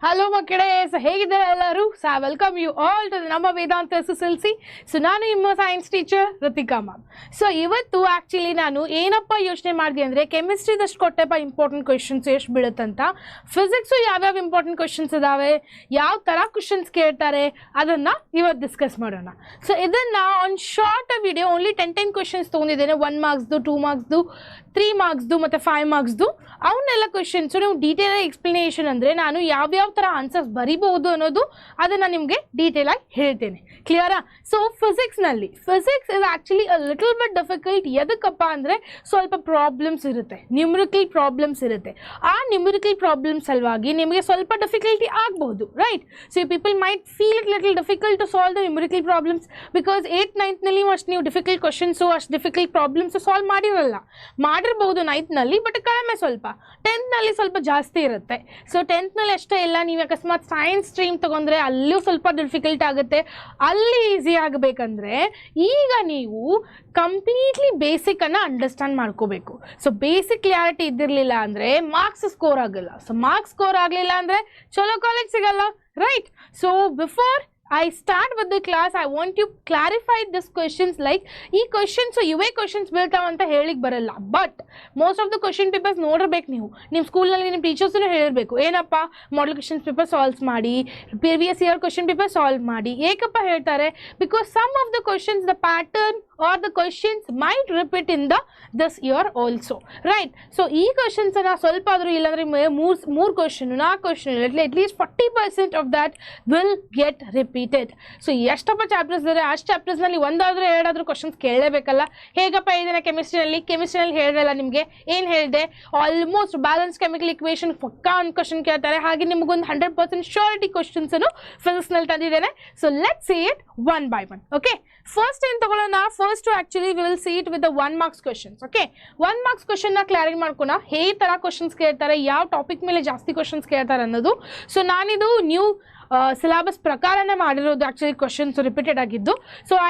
Hello ಮಕ್ಕಳೇ, ಹೇಗಿದ್ದೀರಾ ಎಲ್ಲರೂ? ವೆಲ್ಕಮ್ ಯು ಆಲ್ ಟು ನಮ್ಮ ವೇದಾಂತ SSLC. ನಾನು ನಿಮ್ಮ ಸೈನ್ಸ್ ಟೀಚರ್ ಋತಿಕಾ ಮ್ಯಾಮ್. ಇವತ್ತು ಆ್ಯಕ್ಚುಲಿ ನಾನು ಏನಪ್ಪ ಯೋಚನೆ ಮಾಡಿದೆ ಅಂದರೆ, ಕೆಮಿಸ್ಟ್ರಿದಷ್ಟು ಕೊಟ್ಟೆಪ್ಪ ಇಂಪಾರ್ಟೆಂಟ್ ಕ್ವೆಶನ್ಸ್ ಎಷ್ಟು ಬೀಳುತ್ತಂತ. ಫಿಸಿಕ್ಸು ಯಾವ್ಯಾವ ಇಂಪಾರ್ಟೆಂಟ್ ಕ್ವೆಶನ್ಸ್ ಇದ್ದಾವೆ, ಯಾವ ಥರ ಕ್ವೆಶನ್ಸ್ ಕೇಳ್ತಾರೆ, ಅದನ್ನು ಇವತ್ತು ಡಿಸ್ಕಸ್ ಮಾಡೋಣ. ಇದನ್ನು ಒಂದು ಶಾರ್ಟ್ ವಿಡಿಯೋ ಓನ್ಲಿ 10 ಕ್ವೆಶನ್ಸ್ ತೊಗೊಂಡಿದ್ದೇನೆ. 1 ಮಾರ್ಕ್ಸ್ದು, 2 ಮಾರ್ಕ್ಸ್ದು, 3 ಮಾರ್ಕ್ಸ್ದು ಮತ್ತು 5 ಮಾರ್ಕ್ಸ್ದು. ಅವನ್ನೆಲ್ಲ ಕ್ವೆಶನ್ಸು ನೀವು ಡೀಟೇಲ್ ಎಕ್ಸ್ಪ್ಲನೇಷನ್ ಅಂದರೆ ನಾನು ಯಾವ್ಯಾವ ಥರ ಆನ್ಸರ್ಸ್ ಬರಿಬಹುದು ಅನ್ನೋದು ಅದನ್ನು ನಿಮಗೆ ಡೀಟೇಲಾಗಿ ಹೇಳ್ತೇನೆ. ಕ್ಲಿಯರಾ? ಫಿಸಿಕ್ಸ್ನಲ್ಲಿ physics is actually a little bit difficult. ಎದಕ್ಕಪ್ಪ ಅಂದರೆ ಸ್ವಲ್ಪ ಪ್ರಾಬ್ಲಮ್ಸ್ ಇರುತ್ತೆ, ನ್ಯೂಮರಿಕಲ್ ಪ್ರಾಬ್ಲಮ್ಸ್ ಇರುತ್ತೆ. ಆ ನ್ಯೂಮರಿಕಲ್ ಪ್ರಾಬ್ಲಮ್ಸ್ ಸಲುವಾಗಿ ನಿಮಗೆ ಸ್ವಲ್ಪ ಡಿಫಿಕಲ್ಟಿ ಆಗಬಹುದು, right? People might feel it little difficult to solve the numerical problems because 8th 9th ಅಷ್ಟು ನೀವು ಡಿಫಿಕಲ್ಟ್ ಕ್ವಶನ್ಸು ಅಷ್ಟು ಡಿಫಿಕಲ್ಟ್ ಪ್ರಾಬ್ಲಮ್ಸ್ ಸಾಲ್ವ್ ಮಾಡಿರಬಹುದು 9th ಬಟ್ ಕಡಿಮೆ. ಸ್ವಲ್ಪ 10th ಸ್ವಲ್ಪ ಜಾಸ್ತಿ ಇರುತ್ತೆ. 10th ಅಷ್ಟೇ ಇಲ್ಲ, ನೀವು ಅಕಸ್ಮಾತ್ ಸೈನ್ಸ್ ಸ್ಟ್ರೀಮ್ ತೊಗೊಂಡ್ರೆ ಅಲ್ಲೂ ಸ್ವಲ್ಪ ಡಿಫಿಕಲ್ಟ್ ಆಗುತ್ತೆ. ಅಲ್ಲಿ ಈಸಿ ಆಗಬೇಕಂದ್ರೆ ಈಗ ನೀವು ಕಂಪ್ಲೀಟ್ಲಿ ಬೇಸಿಕನ್ನು ಅಂಡರ್ಸ್ಟ್ಯಾಂಡ್ ಮಾಡ್ಕೋಬೇಕು. ಬೇಸಿಕ್ ಕ್ಲಿಯಾರಿಟಿ ಇದ್ದಿರಲಿಲ್ಲ ಅಂದರೆ ಮಾರ್ಕ್ಸ್ ಸ್ಕೋರ್ ಆಗಲ್ಲ. ಮಾರ್ಕ್ಸ್ ಸ್ಕೋರ್ ಆಗಲಿಲ್ಲ ಅಂದರೆ ಚಲೋ ಕಾಲೇಜ್ ಸಿಗಲ್ಲ, right? Before I start with the class, I want to clarify this questions like ee questions ive questions beeltav anta helik baralla, but most of the question papers nodirbeku. ನೀವು ನಿಮ್ಮ school ನಲ್ಲಿ ನಿಮ್ಮ teachers ಅನ್ನು ಹೇಳಬೇಕು, ಏನಪ್ಪ model questions paper solve ಮಾಡಿ, previous year question paper solve ಮಾಡಿ. ಏಕಪ್ಪ ಹೇಳ್ತಾರೆ because some of the questions the pattern or the questions might repeat in this year also, right? ಈ questions ಅನ್ನ ಸ್ವಲ್ಪ ಆದರೂ ಇಲ್ಲಾಂದ್ರೆ ಮೂರು question 4 question at least 40% of that will get repeated. ಎಷ್ಟಪ್ಪ ಚಾಪ್ಟರ್ಸ್ ಇದ್ದಾರೆ, ಅಷ್ಟು ಚಾಪ್ಟರ್ಸ್ನಲ್ಲಿ ಒಂದಾದರೂ ಎರಡಾದರೂ ಕ್ವೆಶ್ಚನ್ಸ್ ಕೇಳಲೇಬೇಕಲ್ಲ. ಹೇಗಪ್ಪ ಇದನ್ನ ಕೆಮಿಸ್ಟ್ರಿಯಲ್ಲಿ ಹೇಳಿರಲ್ಲ ನಿಮಗೆ. ಏನು ಹೇಳಿದೆ? ಆಲ್ಮೋಸ್ಟ್ ಬ್ಯಾಲೆನ್ಸ್ ಕೆಮಿಕಲ್ ಇಕ್ವೇಷನ್ ಪಕ್ಕಾ ಒಂದು ಕ್ವೆಶ್ಚನ್ ಕೇಳ್ತಾರೆ. ಹಾಗೆ ನಿಮಗೊಂದು 100% ಶ್ಯೂರಿಟಿ ಕ್ವೆಶ್ಚನ್ಸ್ ಅನ್ನು ಫಿಸಿಕ್ಸ್ನಲ್ಲಿ ತಂದಿದ್ದೇನೆ. Let's see it one by one. Okay, first ಏನು ತಗೊಳ್ಳೋಣ? First actually we will see it with the 1 marks questions. Okay, 1 marks question ನ ಕ್ಲಾರಿಫೈ ಮಾಡ್ಕೋಣ. ಹೇ ತರ ಕ್ವೆಶ್ಚನ್ಸ್ ಕೇಳ್ತಾರೆ, ಯಾವ ಟಾಪಿಕ್ ಮೇಲೆ ಜಾಸ್ತಿ ಕ್ವೆಶ್ಚನ್ಸ್ ಕೇಳ್ತಾರೆ ಅನ್ನೋದು. ನಾನಿದು ನ್ಯೂ ಸಿಲೆಬಸ್ ಪ್ರಕಾರನೇ ಮಾಡಿರೋದು. ಆ್ಯಕ್ಚುಲಿ ಕ್ವೆಶ್ಚನ್ಸ್ ರಿಪೀಟೆಡ್ ಆಗಿದ್ದು.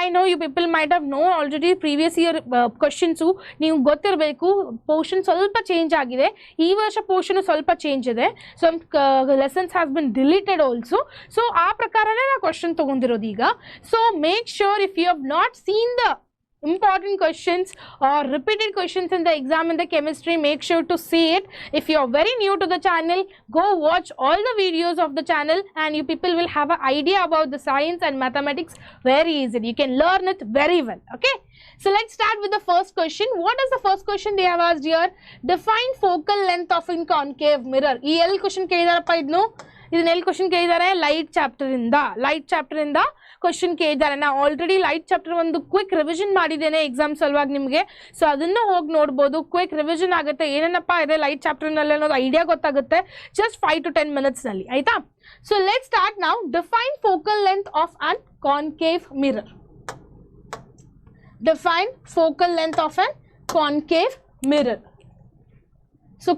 I know you people might have know already previous year questions ನೀವು ಗೊತ್ತಿರಬೇಕು. ಪೋರ್ಷನ್ ಸ್ವಲ್ಪ ಚೇಂಜ್ ಆಗಿದೆ, ಈ ವರ್ಷ ಪೋರ್ಷನ್ ಸ್ವಲ್ಪ ಚೇಂಜ್ ಇದೆ. Lessons has bin deleted also. ಆ ಪ್ರಕಾರನೇ ನಾನು ಕ್ವೆಶ್ಚನ್ ತೊಗೊಂಡಿರೋದು ಈಗ. Make sure if you have not seen the important questions or repeated questions in the exam in the chemistry, make sure to see it. If you are very new to the channel, go watch all the videos of the channel and you people will have an idea about the science and mathematics very easily. You can learn it very well. Okay, let's start with the first question. What is the first question they have asked here? Define focal length of a concave mirror. ಈ ಎಲ್ಲಿ question ಕೇಳಿದಾರಪ್ಪ? ಇದನ್ನ ಎಲ್ಲಿ question ಕೇಳಿದ್ದಾರೆ? Light chapter ಇಂದ question ಕೇಳಿದ್ದಾರೆ. ನಾನು already light chapter ಒಂದು quick revision ಮಾಡಿದ್ದೇನೆ ಎಕ್ಸಾಮ್ ಸಲುವಾಗಿ ನಿಮಗೆ. ಅದನ್ನು ಹೋಗಿ ನೋಡ್ಬೋದು. ಕ್ವಿಕ್ ರಿವಿಷನ್ ಆಗುತ್ತೆ, ಏನೇನಪ್ಪ ಇದೆ ಲೈಟ್ ಚಾಪ್ಟರ್ನಲ್ಲಿ ಅನ್ನೋದು ಐಡಿಯಾ ಗೊತ್ತಾಗುತ್ತೆ ಜಸ್ಟ್ 5 to 10 minutesನಲ್ಲಿ, ಆಯ್ತಾ? Let's start now. Define focal length of an concave mirror. Define focal length of a concave mirror.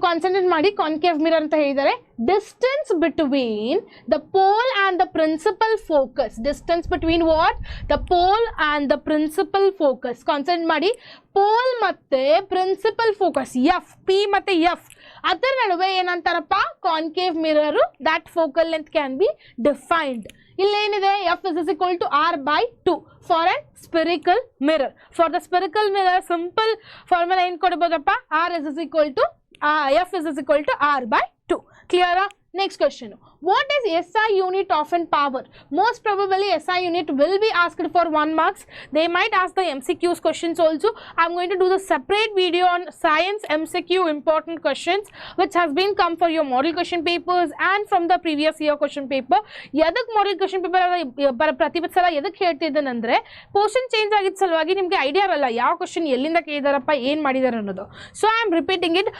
Concentrate ಮಾಡಿ. ಕಾನ್ಕೇವ್ ಮಿರರ್ ಅಂತ ಹೇಳಿದ್ದಾರೆ. Distance between the pole and the principal focus. Distance between what? The pole and the principal focus. Concentrate ಮಾಡಿ. Pole ಮತ್ತೆ principal focus F, P ಮತ್ತೆ F, ಅದರ ನಡುವೆ ಏನಂತಾರಪ್ಪ? Concave mirror. That focal length can be defined. ಇಲ್ಲೇನಿದೆ? F is equal to R/2 for a spherical mirror. For the spherical mirror simple formula ಏನು ಕೊಡಬಹುದಪ್ಪ? F is equal to R/2. Clear? Next question. What is SI unit of an power? Most probably SI unit will be asked for 1 marks. They might ask the MCQs questions also. I'm going to do the separate video on science MCQ important questions which has been come for your model question papers and from the previous year question paper. Yadak model question paper ಪ್ರತಿ ಸಲ ಎದಕ್ಕೆ ಹೇಳ್ತಿದ್ದೇನೆಂದರೆ portion change ಆಗಿದ್ದ ಸಲುವಾಗಿ ನಿಮಗೆ idea ಇರಲ್ಲ ಯಾವ question ಎಲ್ಲಿಂದ ಕೇಳಿದಾರಪ್ಪ, ಏನು ಮಾಡಿದಾರೆ ಅನ್ನೋದು. I am repeating it.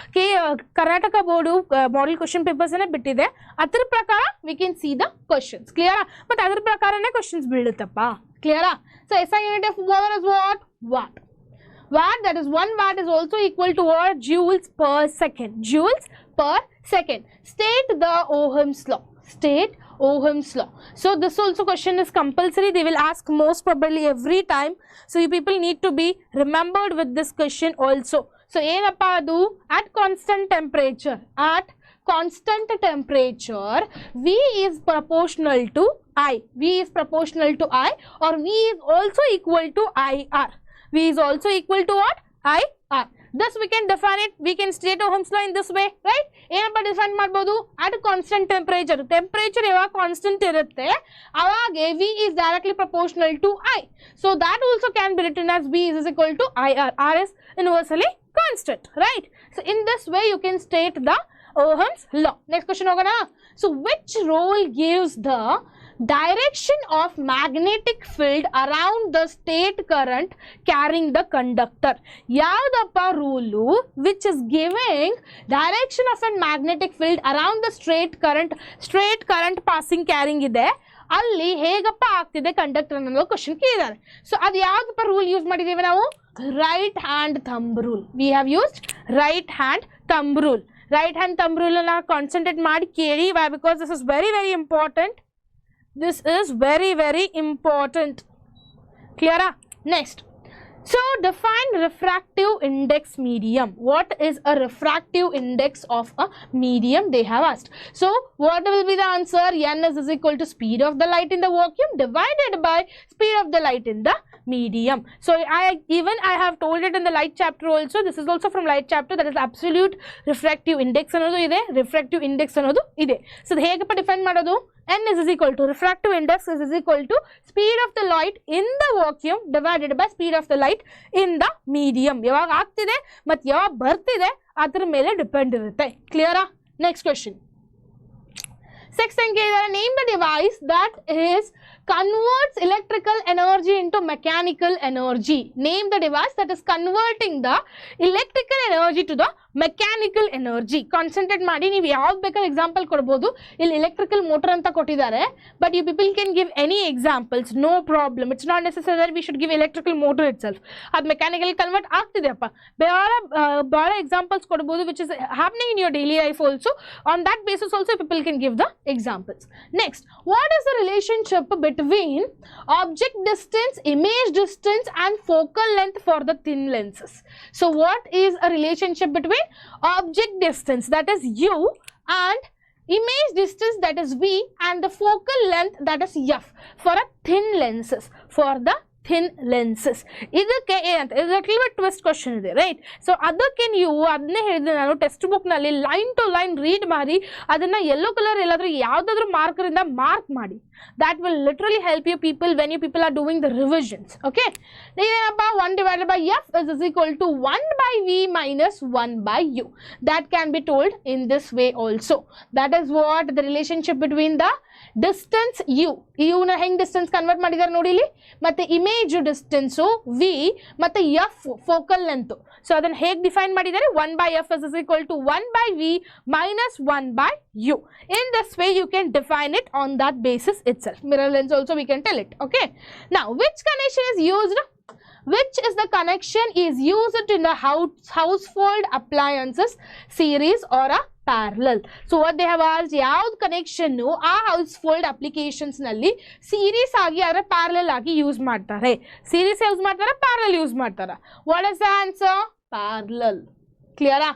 Karnataka board model question ಪೇಪರ್ಸನ್ನೇ ಬಿಟ್ಟಿದೆ. ಅದರ ಪ್ರಕಾರ we can see the questions. Clear? But ಅದರ ಪ್ರಕಾರನೇ questions ಬೀಳುತ್ತಪ್ಪ. Clear? SI unit of power is what? Watt. Watt, that is 1 watt is also equal to what? Joules per second. Joules per second. State the Ohm's law. Ohm's law. This also question is compulsory. They will ask most probably every time. You people need to be remembered with this question also. ಏನಪ್ಪ ಅದು? At constant temperature. At constant temperature, V is proportional to I. V is proportional to I, or V is also equal to IR. V is also equal to what? IR. Thus we can define it, we can state Ohm's law in this way, right? ಏನಪ್ಪ define ಮಾಡ್ಬೋದು? at a constant temperature. Temperature ಯಾವಾಗ constant ಇರುತ್ತೆ ಅವಾಗ V is directly proportional to I. So that also can be written as V is equal to IR. R is universally constant, right? So in this way you can state the Ohm's law. Next question ಹೋಗೋಣ. So which role gives the direction of magnetic field around the state current carrying the conductor? ಯಾವ್ದಪ್ಪ rule which is giving direction of a magnetic field around the straight current passing carrying ಇದೆ, ಅಲ್ಲಿ ಹೇಗಪ್ಪ ಆಗ್ತಿದೆ conductor ಅನ್ನೋ question ಕೇಳಿದ್ದಾರೆ. So ಅದು ಯಾವ್ದಪ್ಪ rule use ಮಾಡಿದ್ದೀವಿ ನಾವು? Right hand thumb rule. We have used right hand thumb rule. Right hand thumb rule ಅನ್ನ ಕಾನ್ಸಂಟ್ರೇಟ್ ಮಾಡಿ ಕೇಳಿ. Why? Because this is very very important. This is very very important. Clear? Next. So define refractive index medium. What is a refractive index of a medium? They have asked. So what will be the answer? N is equal to speed of the light in the vacuum divided by speed of the light in the medium. So I have told it in the light chapter also. This is also from light chapter. That is absolute refractive index ಅನ್ನೋದು ಇದೆ, refractive index ಅನ್ನೋದು ಇದೆ. So ಹೇಗಪ್ಪ define ಮಾಡೋದು? N is equal to refractive index is equal to speed of the light in the vacuum divided by speed of the light in the medium. ಯಾವಾಗ ಆಗ್ತಿದೆ ಮತ್ತು ಯಾವಾಗ ಬರ್ತಿದೆ ಅದರ ಮೇಲೆ ಡಿಪೆಂಡ್ ಇರುತ್ತೆ. ಕ್ಲಿಯರಾ? Next question. Section name the device that is converts electrical energy into mechanical energy. Name the device that is converting the electrical energy to the mechanical energy. Concentrate ಮಾಡಿ, ನೀವು ಯಾವ್ದು ಬೇಕಾದ್ರೆ ಎಕ್ಸಾಂಪಲ್ ಕೊಡ್ಬೋದು. ಇಲ್ಲಿ ಎಲೆಕ್ಟ್ರಿಕಲ್ ಮೋಟರ್ ಅಂತ ಕೊಟ್ಟಿದ್ದಾರೆ, but you people can give any examples, no problem. It's not necessary we should give electrical motor itself. ಅದು mechanical convert ಆಗ್ತಿದೆಯಪ್ಪ. ಭಾಳ ಎಕ್ಸಾಂಪಲ್ಸ್ ಕೊಡ್ಬೋದು which is happening in your daily life also. On that basis also people can give the examples. Next, what is the relationship between object distance, image distance and focal length for the thin lenses? So what is a relationship between object distance, that is U, and image distance, that is V, and the focal length, that is F, for a thin lenses, for the thin lenses. ಇದಕ್ಕೆ ಏನಂತ exactly twist question ಇದೆ, right? So ಅದಕ್ಕೆ ನೀವು ಅದನ್ನೇ ಹೇಳಿದೆ ನಾನು, text ಬುಕ್ನಲ್ಲಿ line to line read ಮಾಡಿ ಅದನ್ನು ಯೆಲ್ಲೋ ಕಲರ್ ಎಲ್ಲಾದರೂ ಯಾವುದಾದ್ರೂ ಮಾರ್ಕರಿಂದ ಮಾರ್ಕ್ ಮಾಡಿ. That will literally help you people when you people are doing the revisions. Okay? Then 1 divided by F is equal to 1 by V minus 1 by U. That can be told in this way also. That is what the relationship between the distance U. U na heng distance convert madidare nodi ಇಲ್ಲಿ, ಮತ್ತೆ image distance V, ಮತ್ತೆ F focal length. So ಅದನ್ನ ಹೇಗೆ define ಮಾಡಿದ್ದಾರೆ? 1 by F is equal to 1 by V minus 1 by U. In this way you can define it on that basis itself. Mirror lens also we can tell it. Okay? Now which connection is used? Which is the connection is used in the household appliances, series or a parallel? So what they have asked, ಯಾವ್ದು connection ಆ ಹೌಸ್ಹೋಲ್ಡ್ applications ನಲ್ಲಿ series ಆಗಿ ಅದರ parallel ಆಗಿ use ಮಾಡ್ತಾರೆ? Series use ಮಾಡ್ತಾರ, parallel use ಮಾಡ್ತಾರ? What is the answer? Parallel. ಕ್ಲಿಯರಾ?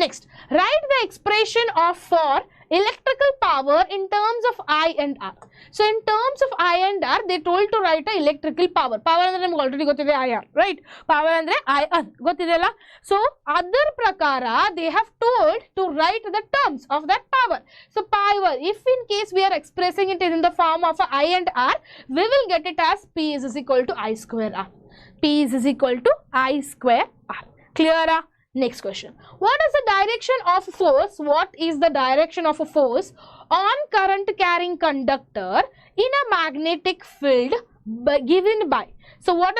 Next, write the expression of for electrical power in terms of I and R. So in terms of I and R, they told to write a electrical power. Power andre namage already gottide IR, right? Power andre IR gottidella. So other prakara they have told to write the terms of that power. So power, if in case we are expressing it in the form of a I and R, we will get it as P is equal to I square R. P is equal to I square R. Clear? Next question. What is the direction of force? What is the direction of a force on current carrying conductor in a magnetic field given by? So what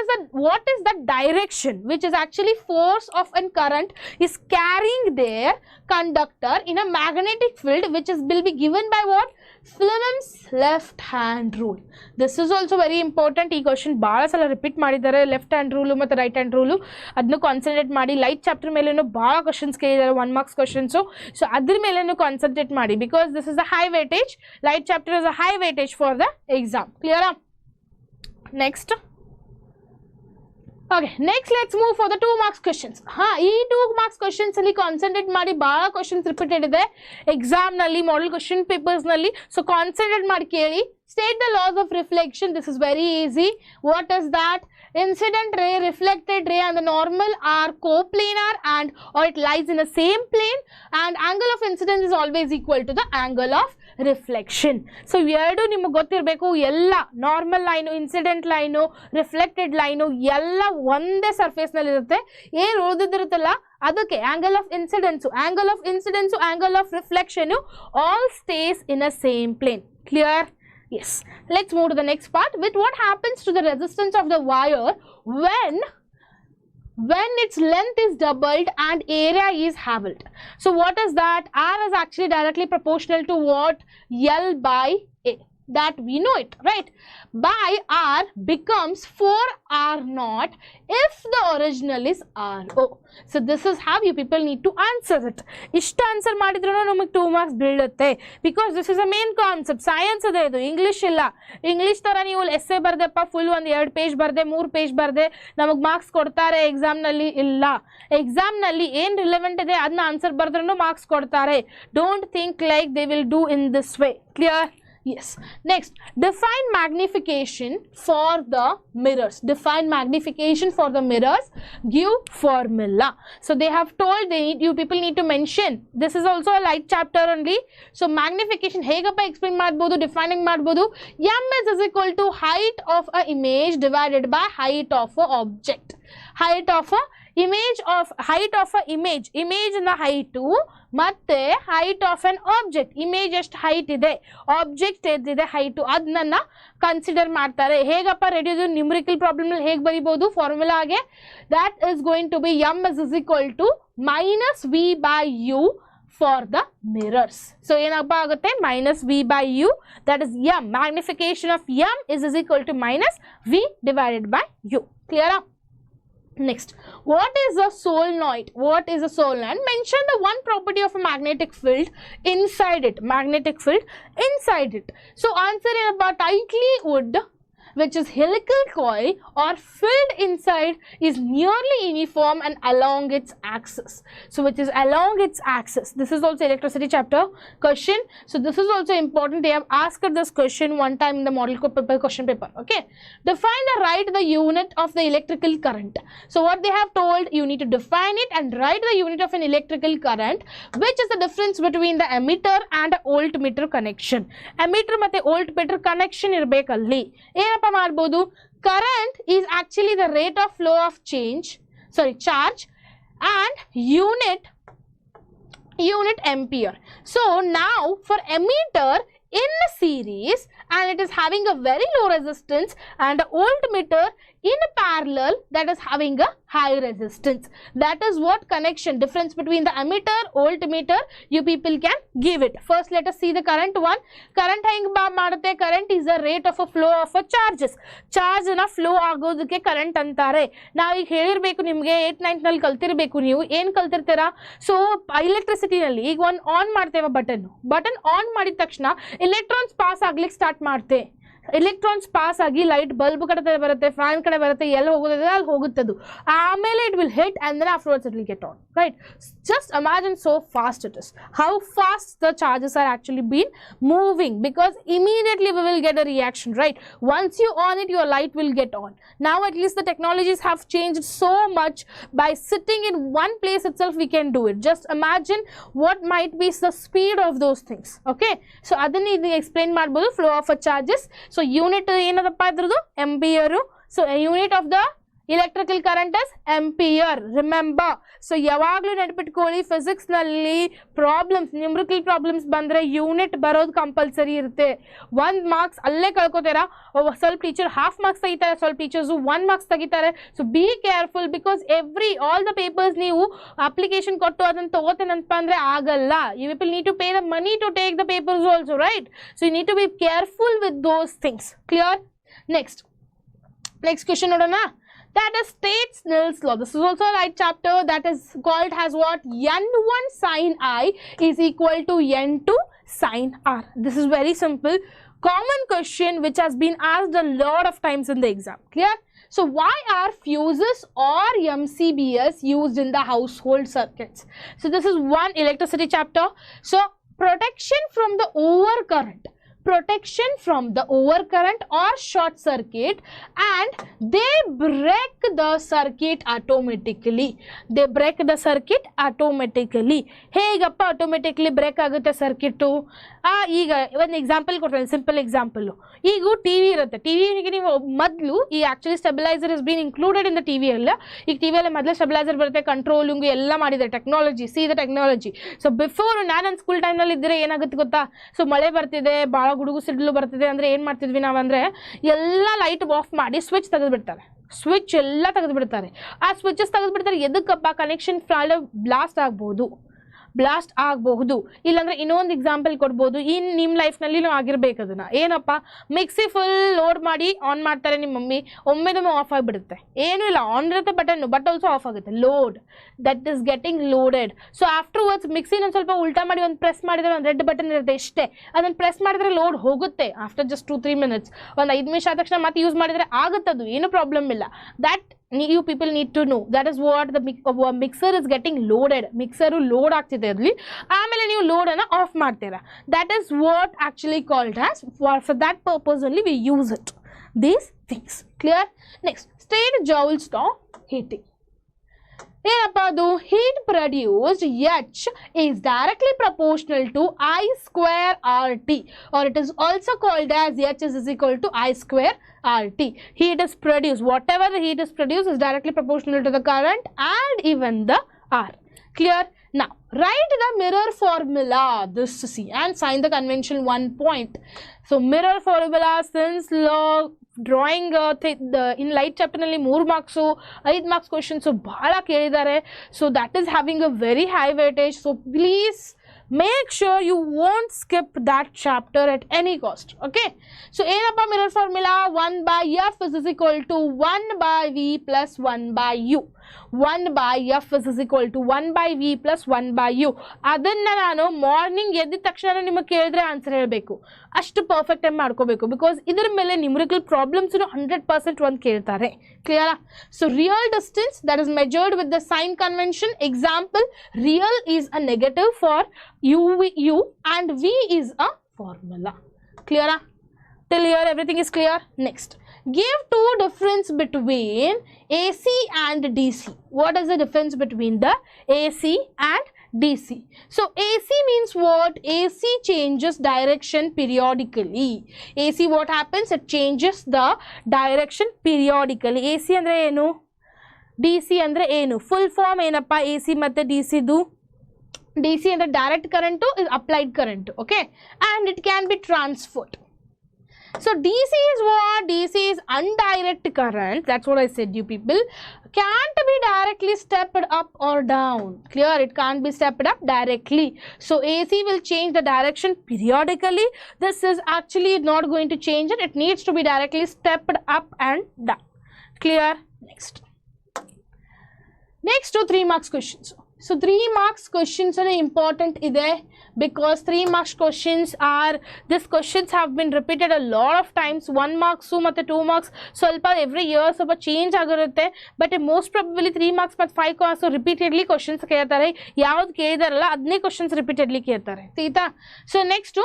is the direction which is actually force of a current is carrying their conductor in a magnetic field which is will be given by what? Fleming's left hand rule. This is also very important. ಈ question ಭಾಳ ಸಲ repeat ಮಾಡಿದ್ದಾರೆ. Left hand rule ಮತ್ತು right hand rule ಅದನ್ನು concentrate ಮಾಡಿ. Light chapter ಮೇಲೇನು ಭಾಳ questions ಕೇಳಿದ್ದಾರೆ, 1 marks ಕ್ವಶನ್ಸು. ಸೊ ಅದ್ರ ಮೇಲೇನು ಕಾನ್ಸಂಟ್ರೇಟ್ ಮಾಡಿ, because this is a high weightage. Light chapter is a high weightage for the exam. ಕ್ಲಿಯರಾ? Next, okay next let's move for the 2 marks questions. ಈ 2 marks questions ಅಲ್ಲಿ concentrate ಮಾಡಿ ಭಾಳ questions repeated ಇದೆ ಎಕ್ಸಾಮ್ನಲ್ಲಿ, model question ಪೇಪರ್ಸ್ನಲ್ಲಿ. So concentrate ಮಾಡಿ ಕೇಳಿ. State the loss of reflection. This is very easy. What is that? Incident ray, reflected ray and the normal are coplanar and or it lies in the same plane, and angle of incidence is always equal to the angle of reflection. So ಎರಡು ನಿಮಗೆ ಗೊತ್ತಿರಬೇಕು. ಎಲ್ಲ normal line, incident line, reflected line ಎಲ್ಲ ಒಂದೇ ಸರ್ಫೇಸ್ನಲ್ಲಿ ಇರುತ್ತೆ. ಏನು ಉಳಿದಿರುತ್ತಲ್ಲ ಅದಕ್ಕೆ angle of incidence, angle of reflection all stays in a same plane. Clear? Yes. Let's move to the next part with what happens to the resistance of the wire when its length is doubled and area is halved. So what is that? R is actually directly proportional to what? L by A. That we know it, right? By R becomes 4R0 if the original is RO. So this is how you people need to answer it. Ishta answer madidru namak 2 marks ಬೀಳುತ್ತೆ, because this is a main concept. Science ಇದೆ ಇದು, English ಇಲ್ಲ. English ತರ ನೀವು essay ಬರ್ದೆಪ್ಪ full ಒಂದು 2 page ಬರ್ದೆ 3 page ಬರ್ದೆ ನಮಗೆ ಮಾರ್ಕ್ಸ್ ಕೊಡ್ತಾರೆ ಎಕ್ಸಾಮ್ನಲ್ಲಿ? ಇಲ್ಲ. ಎಕ್ಸಾಮ್ನಲ್ಲಿ ಏನು ರಿಲೆವೆಂಟ್ ಇದೆ ಅದನ್ನ ಆನ್ಸರ್ ಬರ್ದ್ರೂ ಮಾರ್ಕ್ಸ್ ಕೊಡ್ತಾರೆ. Don't think like they will do in this way. Clear? Yes. Next, define magnification for the mirrors. Define magnification for the mirrors. Give formula. So they have told you people need to mention. This is also a light chapter only. So magnification hegappa explain madbodu, defining madbodu. M is equal to height of a image divided by height of a object. Height of a image ನ height ಮತ್ತೆ height of an object. Image ಎಷ್ಟು height ಇದೆ, object ಎಷ್ಟಿದೆ height, ಅದನ್ನ consider ಮಾಡ್ತಾರೆ. ಹೇಗಪ್ಪ reduce numerical problem ಹೇಗೆ ಬರೀಬಹುದು ಫಾರ್ಮುಲಾಗೆ? that is going to be m is equal to minus v by u for the mirrors. So ಏನಪ್ಪ ಆಗುತ್ತೆ? minus v by u, that is m. Magnification of m is equal to minus v divided by u. Clear? Next, what is a solenoid? Mention the one property of a magnetic field inside it. So answer is about tightly wood which is helical coil or filled inside is nearly uniform and along its axis. So which is along its axis. This is also electricity chapter question. So this is also important. They have asked this question one time in the model question paper. Okay. Define the unit of the electrical current. So what they have told, you need to define it and write the unit of an electrical current, which is the difference between the ammeter and the voltmeter connection. Ammeter ಮತ್ತೆ voltmeter connection ಇರಬೇಕಲ್ಲಿ. ಏನಪ್ಪ ಮಾಡಬಹುದು? Current is actually the rate of flow of charge and unit ampere. So now for ammeter in series and it is having a very low resistance, and the voltmeter in parallel that is having a high resistance. That is what connection, difference between the ammeter, voltmeter, you people can give it. First let us see the current one. Current ಹೆಂಗ್ ಮಾಡುತ್ತೆ? Current is the rate of a flow of a charges. Charge ನ flow ಆಗೋದಕ್ಕೆ current ಅಂತಾರೆ. ನಾವು ಈಗ ಹೇಳಿರಬೇಕು ನಿಮಗೆ 8th 9th ನಲ್ಲಿ ಕಲ್ತಿರಬೇಕು. ನೀವು ಏನು ಕಲ್ತಿರ್ತೀರಾ? ಸೊ ಎಲೆಕ್ಟ್ರಿಸಿಟಿನಲ್ಲಿ ಈಗ ಒಂದು ಆನ್ ಮಾಡ್ತೇವೆ ಬಟನ್ ಆನ್ ಮಾಡಿದ ತಕ್ಷಣ ಎಲೆಕ್ಟ್ರಾನ್ಸ್ ಪಾಸ್ ಆಗ್ಲಿಕ್ಕೆ ಸ್ಟಾರ್ಟ್ ಮಾಡುತ್ತೆ. ಎಲೆಕ್ಟ್ರಾನ್ಸ್ ಪಾಸ್ ಆಗಿ ಲೈಟ್ ಬಲ್ಬ್ ಕಡೆ ಬರುತ್ತೆ, ಫ್ಯಾನ್ ಕಡೆ ಬರುತ್ತೆ, ಎಲ್ಲಿ ಹೋಗೋದಿದೆ ಅಲ್ಲಿ ಹೋಗುತ್ತದು. ಆಮೇಲೆ it will hit and then afterwards it will get on, right? Just imagine so fast it is, how fast the charges are actually been moving, because immediately we will get a reaction, right? Once you on it, your light will get on. Now at least the technologies have changed so much. By sitting in one place itself we can do it. Just imagine what might be the speed of those things. Okay, so adani explain ಮಾಡಬಹುದು flow of a charges. So unit ಏನದಪ್ಪ ಇದ್ರದ್ದು? Ampere. So a unit of the electrical current is ampere. Remember. So ಯಾವಾಗಲೂ ನೆನಪಿಟ್ಕೊಳ್ಳಿ, physics ನಲ್ಲಿ problems, numerical problems ಬಂದ್ರೆ unit ಬರೋದು compulsory ಇರುತ್ತೆ. 1 marks ಅಲ್ಲೇ ಕಳ್ಕೊತೀರಾ. ಸ್ವಲ್ಪ teacher half marks ತೆಗಿತಾರೆ, ಸ್ವಲ್ಪ ಟೀಚರ್ಸ್ 1 ಮಾರ್ಕ್ಸ್ ತೆಗಿತಾರೆ. So be careful, because all the papers ನೀವು ಅಪ್ಲಿಕೇಶನ್ ಕೊಟ್ಟು ಅದನ್ನು ತಗೋತೇನಂತ ಅಂದ್ರೆ ಆಗಲ್ಲ. You people need to pay the money to take the papers also, right? So you need to be careful with those things. Clear? Next question ನೋಡೋಣ. That is Snell's law. This is also a light chapter. That is called as what? N1 sin I is equal to N2 sin R. This is very simple. Common question which has been asked a lot of times in the exam. Clear? So why are fuses or MCBs used in the household circuits? So this is one electricity chapter. So protection from the overcurrent. Protection from the overcurrent or short circuit, and they break the circuit automatically. They break the circuit automatically. ಹೇಗಪ್ಪ automatically break ಆಗುತ್ತೆ circuit? ಈಗ ಒಂದು example ಕೊಡ್ತೀನಿ, simple example. ಈಗ TV ಇರುತ್ತೆ, ಟಿವಿಗೆ ನೀವು ಮೊದಲು ಈ actually stabiliser is been included in the TV ಅಲ್ಲ. ಈಗ ಟಿವಿಯಲ್ಲಿ ಮೊದಲೇ ಸ್ಟೆಬಿಲೈಸರ್ ಬರುತ್ತೆ, ಕಂಟ್ರೋಲಿಂಗ್ ಎಲ್ಲ ಮಾಡಿದೆ technology. C the technology. So before ನಾನು ನನ್ನ ಸ್ಕೂಲ್ ಟೈಮ್ನಲ್ಲಿ ಇದ್ದರೆ ಏನಾಗುತ್ತೆ ಗೊತ್ತಾ? ಸೊ ಮಳೆ ಬರ್ತಿದೆ, ಭಾಳ ಗುಡುಗು ಸಿಡ್ಲು ಬರ್ತಿದೆ ಅಂದರೆ ಏನು ಮಾಡ್ತಿದ್ವಿ ನಾವು ಅಂದರೆ ಎಲ್ಲ ಲೈಟ್ ಆಫ್ ಮಾಡಿ ಸ್ವಿಚ್ ತೆಗೆದುಬಿಡ್ತಾರೆ. ಸ್ವಿಚ್ ಎಲ್ಲ ತೆಗೆದುಬಿಡ್ತಾರೆ. ಆ ಸ್ವಿಚಸ್ ತೆಗೆದುಬಿಡ್ತಾರೆ. ಎದಕ್ಕಪ್ಪ? ಕನೆಕ್ಷನ್ ಬ್ಲಾಸ್ಟ್ ಆಗ್ಬೋದು, ಬ್ಲಾಸ್ಟ್ ಆಗಬಹುದು. ಇಲ್ಲಾಂದ್ರೆ ಇನ್ನೊಂದು ಎಕ್ಸಾಂಪಲ್ ಕೊಡ್ಬೋದು, ನಿಮ್ಮ ಲೈಫ್ನಲ್ಲಿ ಆಗಿರ್ಬೇಕು ಅದನ್ನ. ಏನಪ್ಪ, ಮಿಕ್ಸಿ ಫುಲ್ ಲೋಡ್ ಮಾಡಿ ಆನ್ ಮಾಡ್ತಾರೆ ನಿಮ್ಮ ಮಮ್ಮಿ, ಒಮ್ಮೆದೊಮ್ಮೆ ಆಫ್ ಆಗಿಬಿಡುತ್ತೆ. ಏನೂ ಇಲ್ಲ, ಆನ್ ಇರುತ್ತೆ ಬಟನ್, ಬಟ್ ಆಲ್ಸೋ ಆಫ್ ಆಗುತ್ತೆ. Load, that is getting loaded. So afterwards ಮಿಕ್ಸಿನ ಒಂದು ಸ್ವಲ್ಪ ಉಲ್ಟಾ ಮಾಡಿ ಒಂದು ಪ್ರೆಸ್ ಮಾಡಿದರೆ ಒಂದು ರೆಡ್ ಬಟನ್ ಇರುತ್ತೆ ಇಷ್ಟೇ, ಅದನ್ನು ಪ್ರೆಸ್ ಮಾಡಿದ್ರೆ ಲೋಡ್ ಹೋಗುತ್ತೆ ಆಫ್ಟರ್ ಜಸ್ಟ್ 2-3 minutes. ಒಂದು 5 ನಿಮಿಷ ಆದ ತಕ್ಷಣ ಮತ್ತೆ ಯೂಸ್ ಮಾಡಿದರೆ ಆಗುತ್ತದು, ಏನು ಪ್ರಾಬ್ಲಮ್ ಇಲ್ಲ. That you people need to know. That is what the mixer is getting loaded. Mixer load ಆಗ್ತಿದೆ ಅಲ್ಲಿ, ಆಮೇಲೆ ನೀವು ಲೋಡ್ ಅನ್ನು ಆಫ್ ಮಾಡ್ತೀರಾ. That is what actually called as, for that purpose only we use it. These things clear. Next, state Joule's law, heating. ಏನಪ್ಪ ಅದು? heat produced H is directly proportional to I square RT, or it is also called as H is equal to I square RT. Heat is produced, whatever the heat is produced is directly proportional to the current and even the R. Clear? Now write the mirror formula, this to see, and sign the convention 1 point. So mirror formula, since law drawing in light chapter ನಲ್ಲಿ 3 marks 5 marks questions ಬಹಳ ಕೇಳಿದ್ದಾರೆ. So that is having a very high weightage. So please make sure you won't skip that chapter at any cost. Okay, so ಏನಪ್ಪ mirror formula? 1 by F is equal to 1 by V plus 1 by U. 1 by F is equal to 1 by V plus 1 by U. ಅದನ್ನು ನಾನು morning ಎದ್ದ ತಕ್ಷಣ ನಿಮಗೆ ಕೇಳಿದ್ರೆ answer ಹೇಳಬೇಕು, ಅಷ್ಟು perfect ಆಗಿ ಮಾಡ್ಕೋಬೇಕು. ಬಿಕಾಸ್ ಇದರ ಮೇಲೆ ನ್ಯೂಮರಿಕಲ್ ಪ್ರಾಬ್ಲಮ್ಸ್ 100% ಒಂದು ಕೇಳ್ತಾರೆ. ಕ್ಲಿಯರಾ? So real distance that is measured with the sign convention. Example, real is a negative for U and V is a formula. Clear? Till here everything is clear. Next, give two difference between AC and DC. What is the difference between the AC and DC? So AC means what? AC changes direction periodically. AC what happens? It changes the direction periodically. AC andre enu? DC andre enu? Full form enappa AC matte DC du? DC andre direct current is applied current, okay, and it can be transferred. So DC is what? DC is undirect current. That's what I said, you people. Can't be directly stepped up or down. Clear? It can't be stepped up directly. So AC will change the direction periodically. This is actually not going to change it. It needs to be directly stepped up and down. Clear? Next to 3 marks questions. So 3 marks questions are important ide, because 3 marks questions are, these questions have been repeated a lot of times. 1 marks ಮತ್ತೆ 2 marks ಸ್ವಲ್ಪ every year ಸ್ವಲ್ಪ change ಆಗಿರುತ್ತೆ, but most probably 3 marks ಮತ್ತು 5 marks repeatedly questions ಕೇಳ್ತಾರೆ. ಯಾವ್ದು ಕೇಳಿದಾರಲ್ಲ ಅದನ್ನೇ questions repeatedly ಕೇಳ್ತಾರೆ. ಆಯ್ತಾ? So next,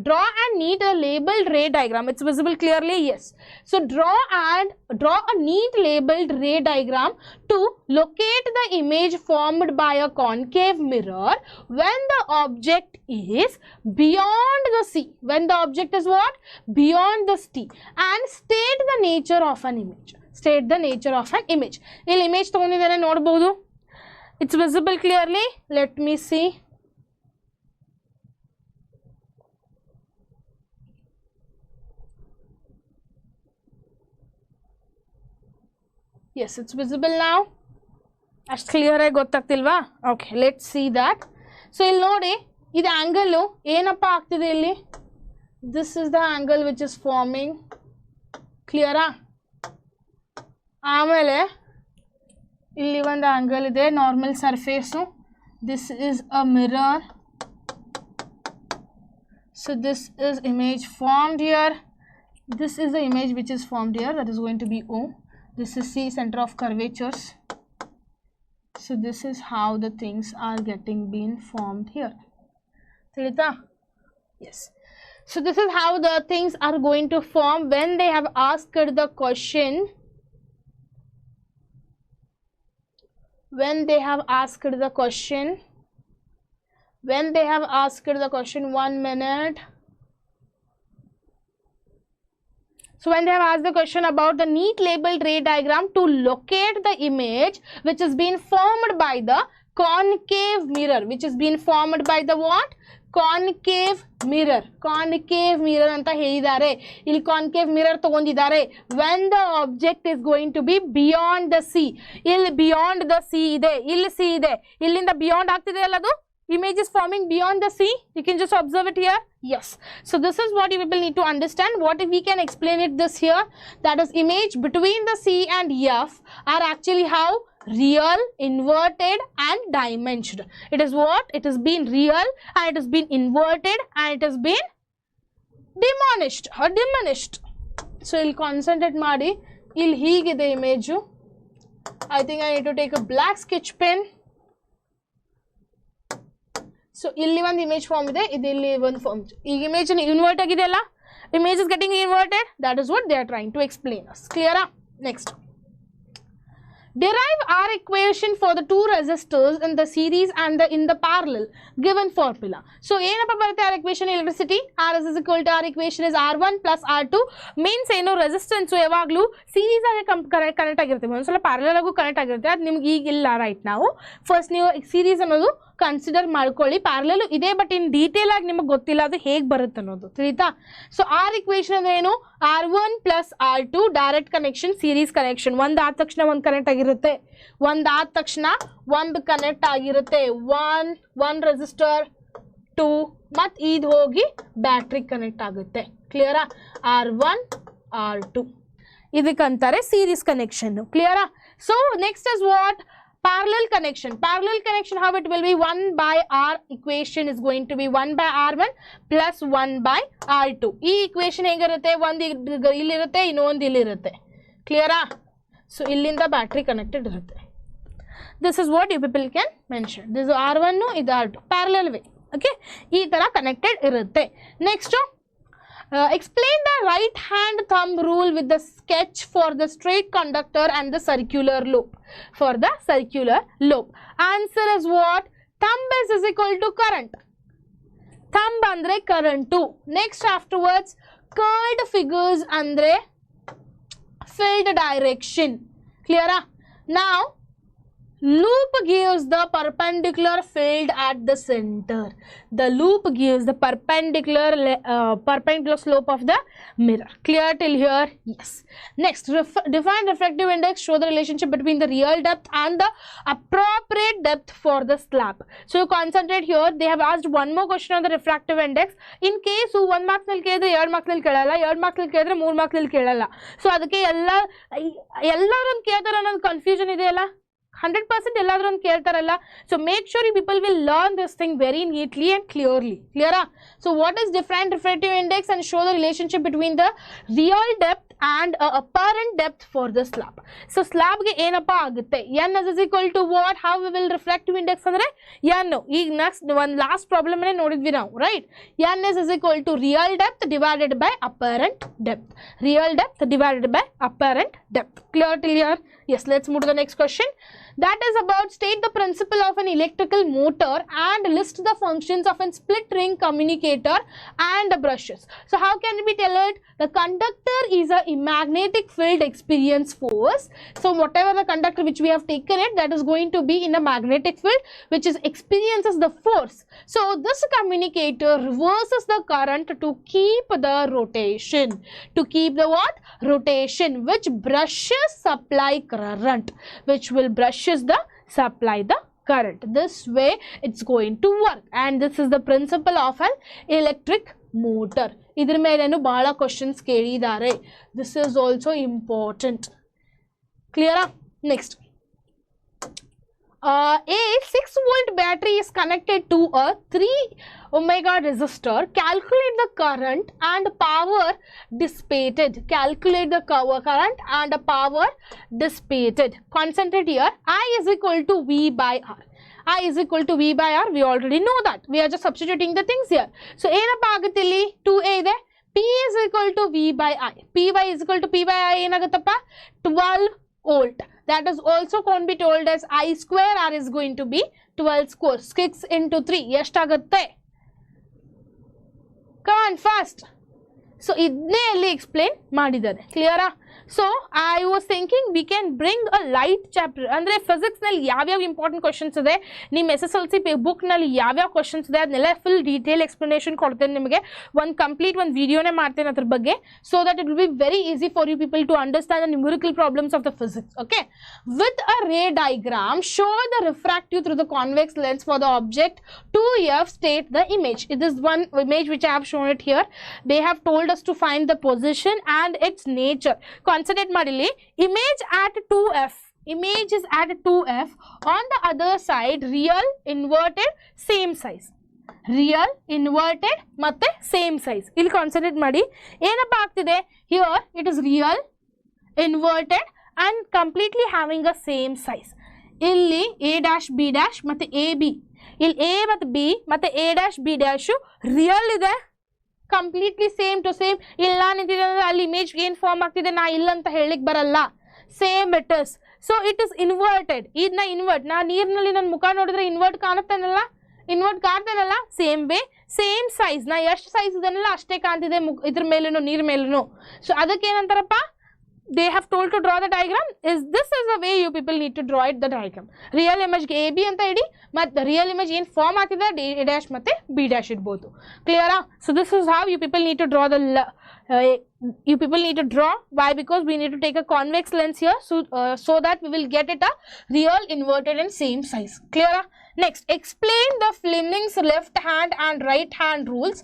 draw and neat the labeled ray diagram. It's visible clearly? Yes. So draw a neat labeled ray diagram to locate the image formed by a concave mirror when the object is beyond the C. When the object is what? Beyond the C. And state the nature of an image. State the nature of an image. This image ತಗೊಂಡಿದ್ದಾರೆ ನೋಡಬಹುದು. It's visible clearly? Let me see. Yes, it's visible now. As clear ಆಗಿ ಗೊತ್ತಾಗ್ತಿಲ್ವಾ? Okay, let's see that. So ಇಲ್ಲಿ ನೋಡಿ, ಇದು angle ಏನಪ್ಪ ಆಗ್ತಿದೆ ಇಲ್ಲಿ? This is the angle which is forming. Clear? ಆಮೇಲೆ ಇಲ್ಲಿ ಒಂದು angle ಇದೆ, normal surface. This is a mirror. So this is image formed here. this is the image which is formed here, that is going to be O. This is C, center of curvatures. So this is how the things are getting been formed here. Yes. So this is how the things are going to form when they have asked the question. When they have asked the question. 1 minute. So when they have asked the question about the neat labeled ray diagram to locate the image which is being formed by the concave mirror, which is being formed by the what? Concave mirror. Concave mirror anta helidare. Illi concave mirror tagondidare. When the object is going to be beyond the sea. Illi beyond the sea ide. Illi sea ide. Illinda beyond aagtide alla adu. Image is forming beyond the sea. You can just observe it here. Yes. So this is what you people need to understand. What if we can explain it this here? That is, image between the C and F are actually how? Real, inverted and dimensioned. It is what? It has been real and it has been inverted and it has been diminished or diminished. So I'll concentrate maadi. I'll higide image. I think I need to take a black sketch pen. So illi one image form ide, idilli one form. Ee image invert agide alla. Image is getting inverted. That is what they are trying to explain us. Clear? Next. Derive R equation for the two resistors in the series and in the parallel given formula. So ಏನಪ್ಪ ಬರುತ್ತೆ R equation electricity? R is equal to R equation is R1 plus R2 means ಏನು resistance ಯಾವಾಗಲೂ series ಆಗಿ connect ಆಗಿರುತ್ತೆ, ಒಂದ್ಸಲ parallel ಆಗು connect ಆಗಿರುತ್ತೆ. ಅದು ನಿಮ್ಗೆ ಈಗ ಇಲ್ಲ ರೈಟ್ ನಾವು. ಫಸ್ಟ್ ನೀವು series ಅನ್ನೋದು ಕನ್ಸಿಡರ್ ಮಾಡ್ಕೊಳ್ಳಿ. ಪ್ಯಾರಲಲ್ ಇದೆ ಬಟ್ ಇನ್ ಡೀಟೇಲ್ ಆಗಿ ನಿಮಗೆ ಗೊತ್ತಿಲ್ಲ ಅದು ಹೇಗೆ ಬರುತ್ತೆ ಅನ್ನೋದು ತಿಳಿತಾ. ಸೊ ಆರ್ ಇಕ್ವೇಶನ್ ಅಂದ್ರೆ ಏನು? R1 plus R2 direct connection, series connection. ಒಂದ್ ಆದ ತಕ್ಷಣ ಒಂದ್ ಕನೆಕ್ಟ್ ಆಗಿರುತ್ತೆ, ಒಂದ್ ಆದ ತಕ್ಷಣ ಒಂದ್ ಕನೆಕ್ಟ್ ಆಗಿರುತ್ತೆ. ಒನ್ ರೆಸಿಸ್ಟರ್ 2 ಮತ್ ಇದು ಹೋಗಿ ಬ್ಯಾಟ್ರಿ ಕನೆಕ್ಟ್ ಆಗುತ್ತೆ. ಕ್ಲಿಯರಾ? R1 R2 ಇದಕ್ಕಂತಾರೆ ಸೀರೀಸ್ ಕನೆಕ್ಷನ್. ಕ್ಲಿಯರಾ? So next is what? Parallel connection. Parallel connection, how it will be? 1 by R equation is going to be 1 by R1 plus 1 by R2. ಈ equation ಹೇಗಿರುತ್ತೆ? ಒಂದು ಇಲ್ಲಿರುತ್ತೆ, ಇನ್ನೊಂದು ಇಲ್ಲಿರುತ್ತೆ. ಕ್ಲಿಯರಾ? So ಇಲ್ಲಿಂದ ಬ್ಯಾಟ್ರಿ ಕನೆಕ್ಟೆಡ್ ಇರುತ್ತೆ. This is what you people can mention. This is R1, ಇದು R2. Parallel way. Okay? ಈ ತರ ಕನೆಕ್ಟೆಡ್ ಇರುತ್ತೆ. Next, explain the right hand thumb rule with the sketch for the straight conductor and the circular loop. For the circular loop. Answer is what? Thumb is equal to current. Thumb andre current 2. Next afterwards, curled figures andre field direction. Clear? Now, loop gives the perpendicular field at the center. The loop gives the perpendicular slope of the mirror. Clear till here? Yes. Next, define refractive index. Show the relationship between the real depth and the appropriate depth for the slab. So you concentrate here. They have asked one more question on the refractive index. In case 1 marks nalli kelidre 2 marks nalli kelalla, 2 marks nalli kelidre 3 marks nalli kelalla. So ಅದಕ್ಕೆ ಎಲ್ಲರೂ ಕೇಳ್ತಾರೆ ಅನ್ನೋದು confusion ಇದೆಯಲ್ಲ. 100% ಎಲ್ಲಾದರೂ ಒಂದು ಕೇಳ್ತಾರಲ್ಲ. So make sure you people will learn this thing very neatly and clearly. ಕ್ಲಿಯರಾ? So what is different refractive index and show the relationship between the real depth and apparent depth for the slab. So ಸ್ಲಾಬ್ಗೆ ಏನಪ್ಪ ಆಗುತ್ತೆ? N is equal to what? How we will refractive index ಅಂದರೆ n. ಈಗ next ಒಂದು last ಪ್ರಾಬ್ಲಮ್ನೇ ನೋಡಿದ್ವಿ ನಾವು, right? N is equal to real depth divided by apparent depth. Real depth divided by apparent depth. Clear till here? Yes, let's move to the next question. That is about state the principle of an electrical motor and list the functions of a split ring communicator and the brushes. So how can we tell it? The conductor is a magnetic field experience force. So whatever the conductor which we have taken it, that is going to be in a magnetic field which is experiences the force. So this communicator reverses the current to keep the rotation. To keep the what? Rotation. Which brushes supply current. Which will brushes the supply the current. This way it's going to work, and this is the principle of an electric motor. Idr melenu baala questions kelidare. This is also important. Clear? Next, A 6-volt battery is connected to a 3 omega resistor. Calculate the current and power dissipated. Calculate the current and power dissipated. Concentrate here. I is equal to V by R. I is equal to V by R. We already know that. We are just substituting the things here. So, ಏನಪ್ಪ ಆಗುತ್ತೆ ಇಲ್ಲಿ 2A ಇದೆ. P is equal to V by I. Py is equal to P by I ಏನಾಗುತ್ತಪ್ಪ 12 volt. That is also can be told as I square R is going to be 12 square. 6 into 3 ಎಷ್ಟಾಗುತ್ತೆ? Come on fast. So ಇದನ್ನೇ ಅಲ್ಲಿ explain ಮಾಡಿದ್ದಾರೆ. ಕ್ಲಿಯರಾ? So I was thinking we can bring a light chapter. ಅಂದರೆ ಫಿಸಿಕ್ಸ್ನಲ್ಲಿ ಯಾವ್ಯಾವ important questions ಇದೆ, ನಿಮ್ಮ SSLC ಬುಕ್ನಲ್ಲಿ ಯಾವ್ಯಾವ ಕ್ವಶನ್ಸ್ ಇದೆ ಅದನ್ನೆಲ್ಲ ಫುಲ್ ಡೀಟೇಲ್ ಎಕ್ಸ್ಪ್ಲನೇಷನ್ ಕೊಡ್ತೇನೆ ನಿಮಗೆ. ಒಂದು ವಿಡಿಯೋನೇ ಮಾಡ್ತೇನೆ ಅದ್ರ ಬಗ್ಗೆ. So that it will be very easy for you people to understand the numerical problems of the physics. Okay, with a ray diagram show the refractive through the convex lens for the object 2F state the image. It is one image which I have shown it here. They have told us to find the position and its nature. Consider madili image at 2F. Image is at 2F. On the other side, real, inverted, same size. Real, inverted, matte same size. Illi consider madi. Enappa agtide? Here it is real, inverted, and completely having a same size. Illi A dash B dash matte AB. ಇಲ್ಲಿ A ಮತ್ತು B ಮತ್ತು A dash B dash real ಇದೆ, completely same to same. ಇಲ್ಲ ನಿಂತಿದೆ ಅಂದರೆ ಅಲ್ಲಿ image ಏನು form ಆಗ್ತಿದೆ ನಾ ಇಲ್ಲ ಅಂತ ಹೇಳಿಕ್ಕೆ ಬರಲ್ಲ. Same it is. So it is inverted. ಇದನ್ನ ಇನ್ವರ್ಟ್ ನಾ ನೀರಿನಲ್ಲಿ ನನ್ನ ಮುಖ ನೋಡಿದ್ರೆ ಇನ್ವರ್ಟ್ ಕಾಣುತ್ತೇನಲ್ಲ, ಇನ್ವರ್ಟ್ ಕಾಣ್ತೇನಲ್ಲ, ಸೇಮ್ ವೇ ಸೇಮ್ ಸೈಜ್ ನಾ ಎಷ್ಟು ಸೈಜ್ ಇದನ್ನೆಲ್ಲ ಅಷ್ಟೇ ಕಾಣ್ತಿದೆ ಇದ್ರ ಮೇಲೂ ನೀರ್ ಮೇಲೂ. ಸೊ ಅದಕ್ಕೆ ಏನಂತಾರಪ್ಪ, they have told to draw the diagram. This is the way you people need to draw it, the diagram. Real image AB anta idi matte real image ಏನು ಫಾರ್ಮ್ ಆಗ್ತಿದೆ A dash ಮತ್ತೆ B dash ಇರಬಹುದು. ಕ್ಲಿಯರಾ? So this is how you people need to draw the why? Because we need to take a convex lens here, so that we will get it a real, inverted and same size. Clear? Next, explain the Fleming's left hand and right hand rules.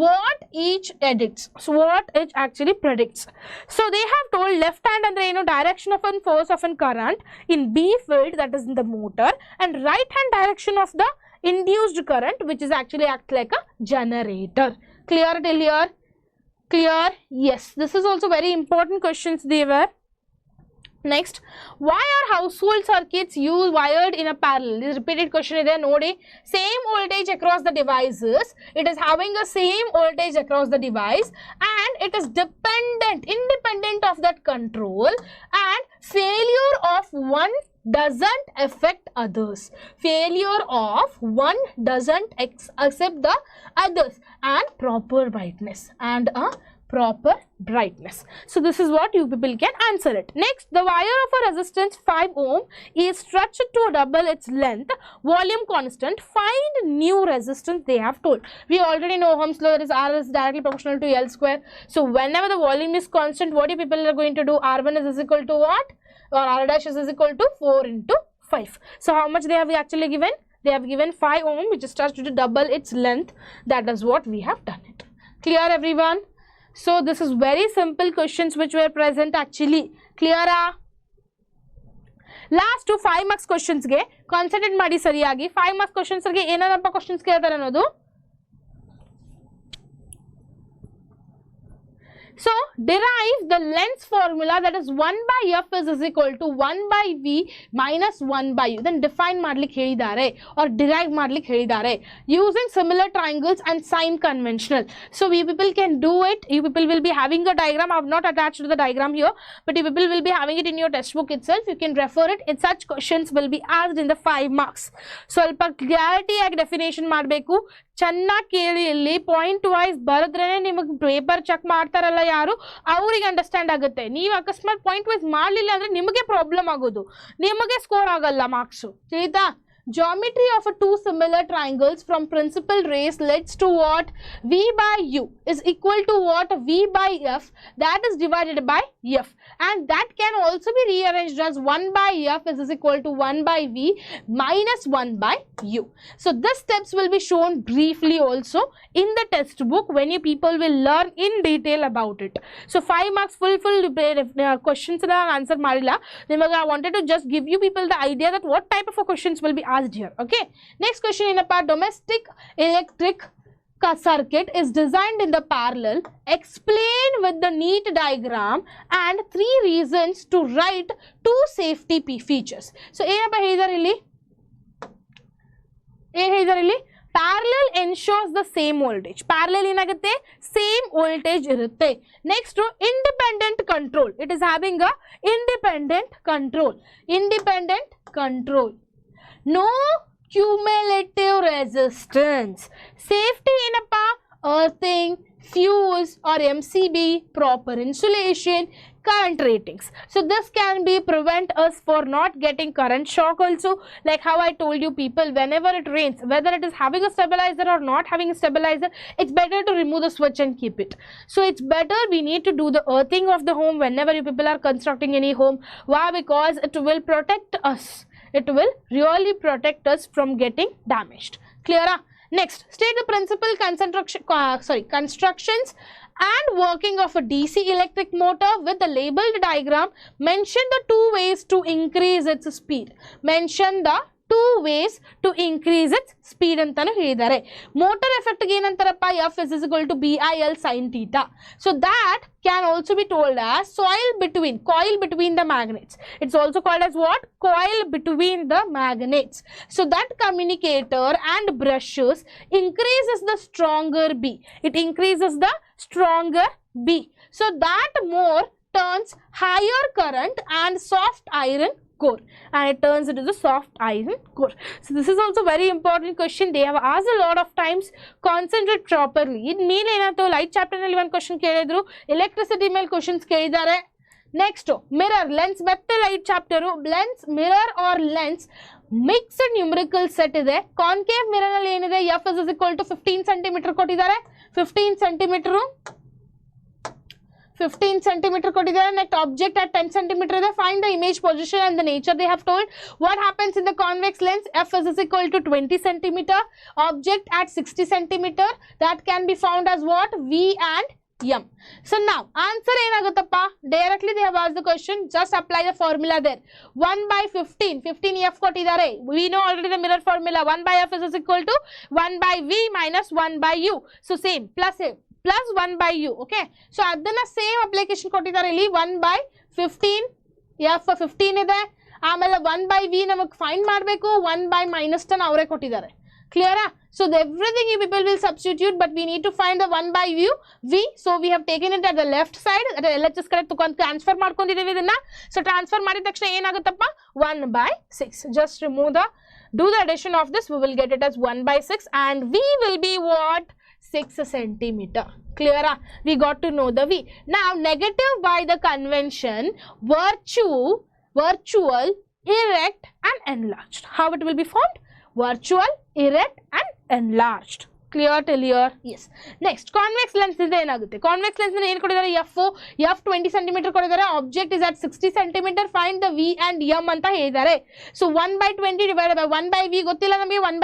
What each edicts. So what it actually predicts. So they have told left hand and the direction of a force of a current in B field, that is in the motor, and right hand direction of the induced current, which is actually act like a generator. Clear till here? Clear? Yes. This is also very important questions they were. Next, why are household circuits wired in a parallel? This repeated question is there. Nodi, same voltage across the devices. It is having the same voltage across the device, and it is independent of that control, and failure of one doesn't affect others. Failure of one doesn't accept the others, and proper brightness and a proper brightness. So this is what you people can answer it. Next, the wire of a resistance 5 ohm is stretched to double its length, volume constant. Find new resistance, they have told. We already know Ohm's law is R is directly proportional to L square. So whenever the volume is constant, what you people are going to do? R1 is equal to what? Or R dash is equal to 4 into 5. So how much they have actually given? They have given 5 ohm, which is stretched to double its length. That is what we have done it. Clear everyone? So this is very simple questions which were present actually. Clear? Last to 5 marks questions ge concentrate ಮಾಡಿ ಸರಿಯಾಗಿ. 5 marks questions ಗೆ ಏನಪ್ಪ questions ಕೇಳ್ತಾರೆ ಅನ್ನೋದು. So derive the length formula, that is 1 by F is equal to 1 by V minus 1 by U. Then define ಮಾಡ್ಲಿಕ್ಕೆ ಹೇಳಿದ್ದಾರೆ or derive ಮಾಡ್ಲಿಕ್ಕೆ ಹೇಳಿದ್ದಾರೆ using similar triangles and sign conventional. So we people can do it. You people will be having a diagram. I have not attached to the diagram here, but you people will be having it in your textbook itself. You can refer it. In such questions will be asked in the 5 marks. ಸ್ವಲ್ಪ clarity ಆಗಿ definition ಮಾಡಬೇಕು. ಚೆನ್ನಾಗಿ ಕೇಳಿ, ಇಲ್ಲಿ point wise ಬರೆದ್ರೇನೆ ನಿಮಗೆ paper check ಮಾಡ್ತಾರಲ್ಲ ಯಾರು, ಅವ್ರಿಗೆ ಅಂಡರ್ಸ್ಟ್ಯಾಂಡ್ ಆಗುತ್ತೆ. ನೀವು ಅಕಸ್ಮಾತ್ ಪಾಯಿಂಟ್ ವೈಸ್ ಮಾಡಲಿಲ್ಲ ಅಂದ್ರೆ ನಿಮಗೆ ಪ್ರಾಬ್ಲಮ್ ಆಗೋದು, ನಿಮಗೆ ಸ್ಕೋರ್ ಆಗಲ್ಲ ಮಾರ್ಕ್ಸು. ತಿಳಿತಾ? geometry of two similar triangles from principal rays leads to what? V by U is equal to what? V by F, that is divided by F, and that can also be rearranged as 1 by F is equal to 1 by V minus 1 by U. So these steps will be shown briefly also in the textbook when you people will learn in detail about it. So 5 marks full questions answer marila. I wanted to just give you people the idea that what type of questions will be asked here. Okay. Next question in a part, domestic electric circuit is designed in the parallel. Explain with the neat diagram and 3 reasons to write 2 safety features. So parallel ensures the same voltage. Parallel ಏನಾಗುತ್ತೆ? Same voltage ಇರುತ್ತೆ. Next, independent control. It is having a independent control. Independent control. No cumulative resistance. Safety ಏನಪ್ಪಾ? Earthing, fuse or MCB, proper insulation, current ratings. So this can be prevent us for not getting current shock also. Like how I told you people, whenever it rains, whether it is having a stabilizer or not having a stabilizer, it's better to remove the switch and keep it. So it's better we need to do the earthing of the home whenever you people are constructing any home. Why? Because it will protect us. It will really protect us from getting damaged. Clear? Next, state the principal constructions and working of a DC electric motor with the labeled diagram. Mention the 2 ways to increase its speed. Mention the 2 ways to increase its speed antanu helidare. Motor effect ge enantarappa? F is equal to BIL sin theta. So that can also be told as coil between the magnets. It's also called as what? Coil between the magnets. So that communicator and brushes increases the stronger B. It increases the stronger B. So that more turns higher current and soft iron core, and it turns into the soft iron core. So this is also very important question. They have asked a lot of times. Concentrate properly. In ಮೇಲೆ ಏನಾಯ್ತು light chapter ನಲ್ಲಿ ಒಂದು question ಕೇಳಿದ್ರು, electricity ಮೇಲೆ questions ಕೇಳಿದ್ದಾರೆ. Next, mirror, lens ಮತ್ತೆ light chapter, lens, mirror or lens mixed numerical set ಇದೆ. Concave mirror ನಲ್ಲಿ ಏನಿದೆ? F is equal to 15 cm ಕೊಟ್ಟಿದ್ದಾರೆ. 15 cm ಕೊಟ್ಟಿದ್ದಾರೆ. Next, object at 10 cm ಇದೆ. Find the image position and the nature. They have told what happens in the convex lens. F is equal to 20 cm. Object at 60 cm. That can be found as what? V and M. So now answer ಏನಾಗುತ್ತಪ್ಪ? Directly they have asked the question. Just apply the formula there. 1 by 15. 15 F ಕೊಟ್ಟಿದ್ದಾರೆ. We know already the mirror formula. 1 by F is equal to 1 by V minus 1 by U. So same plus 1 by U. Okay. So ಅದನ್ನ same application ಕೊಟ್ಟಿದ್ದಾರೆ ಇಲ್ಲಿ. 1 by 15 F 15 ಇದೆ. ಆಮೇಲೆ 1 by V ನಮಗೆ find ಮಾಡಬೇಕು. 1 by minus 10 ಅವರೇ ಕೊಟ್ಟಿದ್ದಾರೆ. Clear? So everything you people will substitute, but we need to find the 1 by V. So we have taken it at the left side. LHS correct transfer ಮಾಡ್ಕೊಂಡಿದ್ದೀವಿ ಇದನ್ನ. So transfer ಮಾಡಿದ ತಕ್ಷಣ ಏನಾಗುತ್ತಪ್ಪ? 1 by 6. Just remove do the addition of this. We will get it as 1 by 6 and V will be what? 6 centimeter. Clear? We got to know the V. Now negative by the convention, virtual, erect and enlarged. How it will be found? Virtual, erect and enlarged. Clear till here? Yes. Next, convex lens is ಏನಾಗುತ್ತೆ? Convex lens ಏನು ಕೊಟ್ಟಿದ್ದಾರೆ? F 20 cm ಕೊಟ್ಟಿದ್ದಾರೆ. Object is at 60 cm. Find the V and M ಅಂತ ಹೇಳಿದ್ದಾರೆ. So 1 by 20 divided by 1 by V ಗೊತ್ತಿಲ್ಲ ನಮಗೆ. 1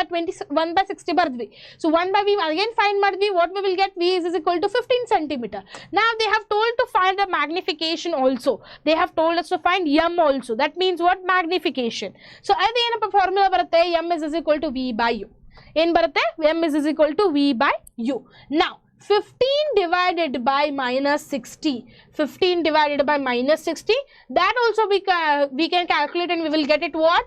by 60 ಬರ್ದ್ವಿ. So 1 by V again find ಮಾಡಿದ್ವಿ. What we will get? V is equal to 15 cm. Now they have told to find the magnification also. They have told us to find M also. That means what? Magnification. So ಅದು ಏನಪ್ಪ formula ಬರುತ್ತೆ? M is equal to V by U. ಏನು ಬರುತ್ತೆ? M is equal to V by U. Now 15 divided by minus 60. 15 divided by minus 60. That also we can calculate and we will get it what?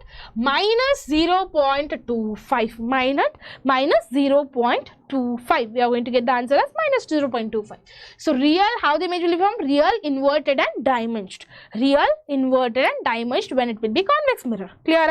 Minus 0.25. Minus 0.25. We are going to get the answer as minus 0.25. So real, how the image will be formed? Real, inverted and diminished. Real, inverted and diminished when it will be convex mirror. Clear?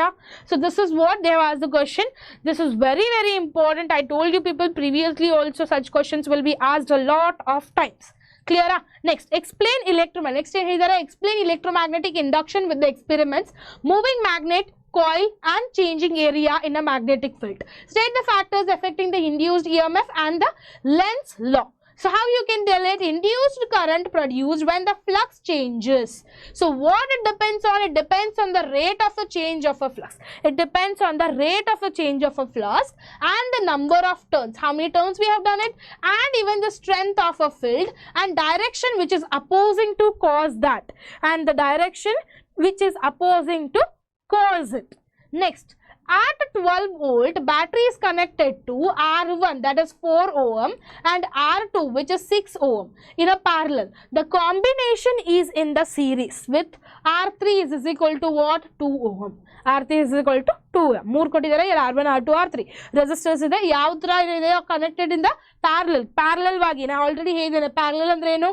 So this is what they have asked the question. This is very, very important. I told you people previously also such questions will be asked a lot of times. Clear? Next, explain electromagnetic induction with the experiments. Moving magnet coil and changing area in a magnetic field. State the factors affecting the induced EMF and the Lenz's law. So how you can tell it? Induced current produced when the flux changes. So what it depends on? It depends on the rate of a change of a flux. It depends on the rate of a change of a flux and the number of turns. How many turns we have done it? And even the strength of a field and direction which is opposing to cause that. And the direction which is opposing to cause it. Next. At 12 volt, battery is connected to R1 that is 4 ohm and R2 which is 6 ohm in a parallel. The combination is in the series with R3 is equal to what? 2 ohm. R3 is equal to 2 ohm. 3 ಕೊಟ್ಟಿದ್ದಾರೆ R1, R2, R3. Resistors ಇದೆ ಯಾವ ತರ ಇದೆ connected in the parallel. Parallel ವಾಗಿ ನಾ already ಹೇಳಿದ್ದೇನೆ parallel ಅಂದ್ರೆ ಏನು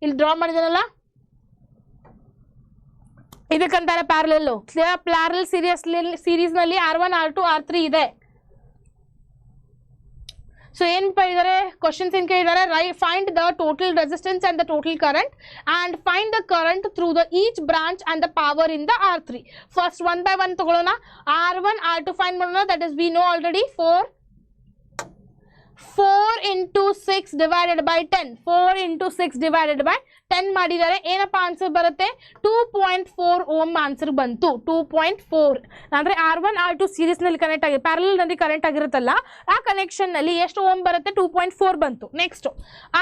ಇಲ್ಲಿ ಡ್ರಾ ಮಾಡಿದ್ದೇನಲ್ಲ ಇದಕ್ಕಂತಾರೆ ಪ್ಯಾರಲಲ್ ಪ್ಯಾರಲಲ್ ಸೀರೀಸ್ ನಲ್ಲಿ R1 R2 R3 ಇದೆ ಸೊ ಏನ್ ಹೇಳಿದ್ದಾರೆ ಕ್ವೆಶ್ಚನ್ಸ್ ಏನ್ ಕೇಳಿದ್ದಾರೆ find the total resistance and the total current and find the current through the each branch and the power in the R3 first 1 by 1 ತಗೊಳ್ಳೋಣ R1 R2 find ಮಾಡೋಣ that is we know already 4 into 6 divided by 10 4 into 6 divided by 10 ಮಾಡಿದರೆ ಏನಪ್ಪ answer ಬರುತ್ತೆ 2.4 ohm answer ಬಂತು 2.4 ಅಂದ್ರೆ R1 R2 series ನಲ್ಲಿ connect ಆಗಿ parallel ನಲ್ಲಿ ಕನೆಕ್ಟ್ ಆಗಿರುತ್ತಲ್ಲ ಆ ಕನೆಕ್ಷನ್ ನಲ್ಲಿ ಎಷ್ಟು ಓಮ್ ಬರುತ್ತೆ 2.4 ಬಂತು ನೆಕ್ಸ್ಟ್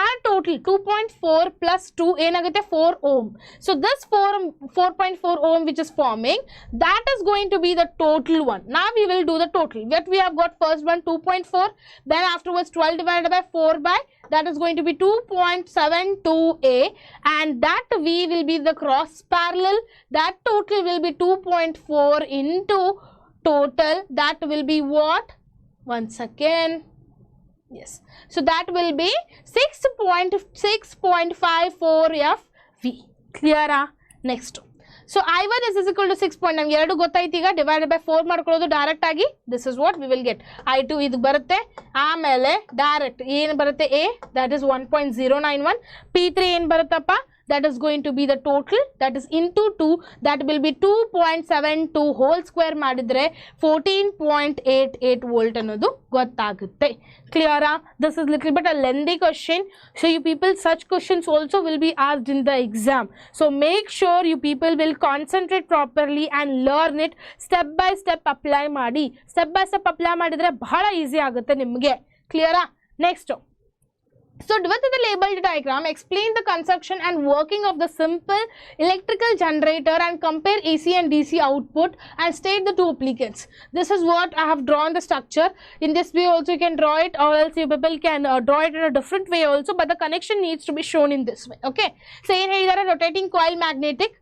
R ಟೋಟಲ್ 2.4 plus 2 ಏನಾಗುತ್ತೆ 4 ohm so this 4.4 ohm which is forming that is going to be the total one. Now we will do the total. What we have got first one 2.4 then afterwards 12 divided by 4 by that is going to be 2.72a and that V will be the cross parallel. That total will be 2.4 into total that will be what? One second. Yes. So that will be 6.54 FV. Clear? Next. So I1 is equal to 6. ನಮಗೆ ಎರಡು ಗೊತ್ತಾಯ್ತು ಈಗ divided by 4 ಮಾಡ್ಕೊಳ್ಳೋದು direct ಆಗಿ this is what we will get I2 ಇದು ಬರುತ್ತೆ ಆಮೇಲೆ direct ಏನು ಬರುತ್ತೆ A that is 1.091 P3 ಏನು ಬರುತ್ತಪ್ಪ that is going to be the total that is into 2 that will be 2.72 whole square ಮಾಡಿದ್ರೆ 14.88 volt ಅನ್ನೋದು ಗೊತ್ತಾಗುತ್ತೆ clear this is little bit a lengthy question so you people such questions also will be asked in the exam so make sure you people will concentrate properly and learn it step by step apply ಮಾಡಿ step by step apply ಮಾಡಿದ್ರೆ ಬಹಳ easy ಆಗುತ್ತೆ ನಿಮಗೆ clear next. So with the labeled diagram, explain the construction and working of the simple electrical generator and compare AC and DC output and state the two applicants. This is what I have drawn the structure. In this way also you can draw it or else you people can draw it in a different way also but the connection needs to be shown in this way. Okay. So in here rotating coil magnetic